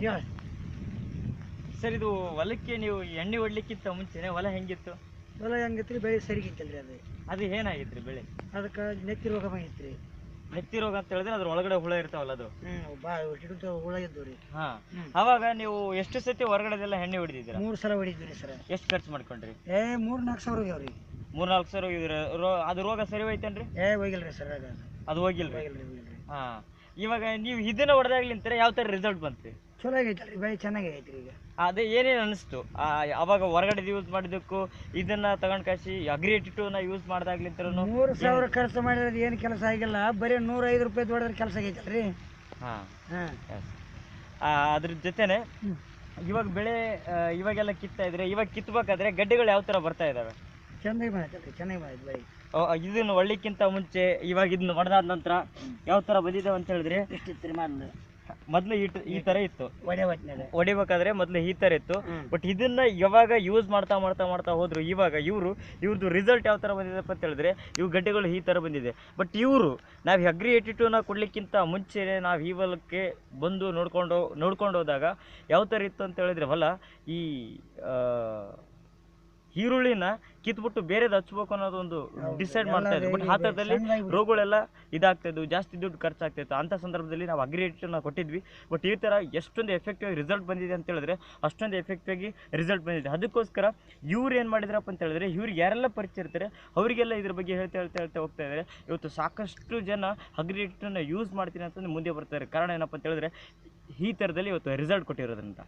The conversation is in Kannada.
ಹೇಳಿ ಸರ್, ಇದು ಹೊಲಕ್ಕೆ ನೀವು ಎಣ್ಣೆ ಹೊಡ್ಲಿಕ್ಕಿಂತ ಮುಂಚೆನೆ ಹೊಲ ಹೆಂಗಿತ್ತು? ಹೊಲ ಹೆಂಗಿತ್ರಿ? ಬೆಳೆ ಸರಿಗಿತ್ತಲ್ರಿ ಅದು. ಅದು ಏನಾಗಿತ್ರಿ ಬೆಳೆ? ಅದಕ್ಕೆ ನೆತ್ತಿ ರೋಗ ಬಂದಿತ್ರಿ. ನೆತ್ತಿ ರೋಗ ಅಂತ ಹೇಳಿದ್ರೆ ಅದ್ರ ಒಳಗಡೆ ಹುಳ ಇರ್ತಾವಲ್ಲ ಅದು? ಹುಳ ಇದ್ದು ರೀ. ಹಾ, ಅವಾಗ ನೀವು ಎಷ್ಟು ಸತಿ ಹೊರಗಡೆದೆಲ್ಲ ಎಣ್ಣೆ ಹೊಡಿದಿದ್ದೀರಾ? 3 ಸಲ ಹೊಡಿದ್ವಿ ಸರ್. ಎಷ್ಟು ಖರ್ಚು ಮಾಡ್ಕೊಂಡ್ರಿ? 3-4 ಸಾವಿರ ಹೋಗ್ಯಾವ್ರಿ. 3-4 ಸಾವಿರ ಹೋಗಿದ್ರೆ ಅದು ರೋಗ ಸರಿ ಹೋಯ್ತೇನ್ರಿ? ಹೋಗಿಲ್ರಿ ಸರ್. ಅದು ಹೋಗಿಲ್ರಿ. ಹಾ, ಇವಾಗ ನೀವು ಇದನ್ನ ಹೊಡೆದಾಗ್ಲಿಂತ ಯಾವ ತರ ರಿಸಲ್ಟ್ ಬಂತ್ರಿ? ಚಲೋ ಆಗೈತಲ್ರಿ, ಬೆಳೆ ಚೆನ್ನಾಗಿ ಆಗೈತ್ರಿ. ಈಗ ಅದೇ ಏನೇನು ಅನಿಸ್ತು ಅವಾಗ ಹೊರಗಡೆ ಯೂಸ್ ಮಾಡಿದಕ್ಕೂ ಇದನ್ನ ತಗೊಂಡ್ ಕಾಸಿ ಅಗ್ರಿ-82 ಯೂಸ್ ಮಾಡ್ದಾಗ್ಲಿಂತ? 3,000 ಖರ್ಚು ಮಾಡಿರೋದು ಏನು ಕೆಲಸ ಆಗಿಲ್ಲ, ಬರೀ 105 ರೂಪಾಯಿ ಹೊಡೆದ್ರೆ ಕೆಲಸ ಆಗೈತಲ್ರಿ. ಹಾ, ಅದ್ರ ಜೊತೆನೆ ಇವಾಗ ಬೆಳೆ ಇವಾಗೆಲ್ಲ ಕಿತ್ತಾ ಇದ್ರೆ, ಇವಾಗ ಕಿತ್ಬೇಕಾದ್ರೆ ಗಡ್ಡೆಗಳು ಯಾವ ತರ ಬರ್ತಾ ಇದಾವೆ? ಚೆನ್ನಾಗಿ ಬಂದೈತಲ್ರಿ, ಚೆನ್ನಾಗಿ ಬಂದೈತೆ ಬೆಳೆ. ಇದನ್ನು ಹೊಡ್ಲಿಕ್ಕಿಂತ ಮುಂಚೆ ಇವಾಗ ಇದನ್ನ ಹೊಡೆದಾದ ನಂತರ ಯಾವ ತರ ಬಂದಿದ್ದಾವೆ ಅಂತ ಹೇಳಿದ್ರೆ, ಎಷ್ಟಿತ್ತು ಮೊದ್ಲು ಈ ತರ ಇತ್ತು, ಹೊಡಿಬೇಕಾದ್ರೆ ಮೊದ್ಲು ಈ ತರ ಇತ್ತು. ಬಟ್ ಇದನ್ನ ಯಾವಾಗ ಯೂಸ್ ಮಾಡ್ತಾ ಮಾಡ್ತಾ ಮಾಡ್ತಾ ಹೋದ್ರು, ಇವಾಗ ಇವ್ರದ್ದು ರಿಸಲ್ಟ್ ಯಾವ ತರ ಬಂದಿದೆ ಅಂತ ಹೇಳಿದ್ರೆ, ಇವು ಗಡ್ಡೆಗಳು ಈ ತರ ಬಂದಿದೆ. ಬಟ್ ನಾವು ಅಗ್ರಿ-82 ಕೊಡ್ಲಿಕ್ಕಿಂತ ಮುಂಚೆನೆ ನಾವು ಈ ಹೊಲಕ್ಕೆ ಬಂದು ನೋಡ್ಕೊಂಡು ಹೋದಾಗ ಯಾವ ತರ ಇತ್ತು ಅಂತ ಹೇಳಿದ್ರೆ, ಹೊಲ ಈ ಈರುಳ್ಳಿನ ಕಿತ್ಬಿಟ್ಟು ಬೇರೆದು ಹಚ್ಬೇಕು ಅನ್ನೋದು ಒಂದು ಡಿಸೈಡ್ ಮಾಡ್ತಾ ಇದ್ರು. ಬಟ್ ಆ ಥರದಲ್ಲಿ ರೋಗಗಳೆಲ್ಲ ಇದಾಗ್ತಾಯಿದ್ವು, ಜಾಸ್ತಿ ದುಡ್ಡು ಖರ್ಚಾಗ್ತಾಯಿತ್ತು. ಅಂಥ ಸಂದರ್ಭದಲ್ಲಿ ನಾವು ಅಗ್ರಿ-82 ಕೊಟ್ಟಿದ್ವಿ. ಬಟ್ ಈ ಥರ ಎಷ್ಟೊಂದು ಎಫೆಕ್ಟಿವ್ ಆಗಿ ರಿಸಲ್ಟ್ ಬಂದಿದೆ ಅಂತ ಹೇಳಿದ್ರೆ ಅಷ್ಟೊಂದು ಎಫೆಕ್ಟಿವ್ ಆಗಿ ರಿಸಲ್ಟ್ ಬಂದಿದೆ. ಅದಕ್ಕೋಸ್ಕರ ಇವ್ರು ಏನು ಮಾಡಿದ್ರಪ್ಪ ಅಂತ ಹೇಳಿದ್ರೆ, ಇವ್ರಿಗೆ ಯಾರೆಲ್ಲ ಪರಿಚಯ ಇರ್ತಾರೆ ಅವರಿಗೆಲ್ಲ ಇದ್ರ ಬಗ್ಗೆ ಹೇಳ್ತಾ ಹೋಗ್ತಾ ಇದ್ದಾರೆ. ಇವತ್ತು ಸಾಕಷ್ಟು ಜನ ಅಗ್ರಿ-82 ಯೂಸ್ ಮಾಡ್ತೀನಿ ಅಂತಂದು ಮುಂದೆ ಬರ್ತಾರೆ. ಕಾರಣ ಏನಪ್ಪ ಅಂತ ಹೇಳಿದ್ರೆ, ಈ ಥರದಲ್ಲಿ ಇವತ್ತು ರಿಸಲ್ಟ್ ಕೊಟ್ಟಿರೋದ್ರಿಂದ.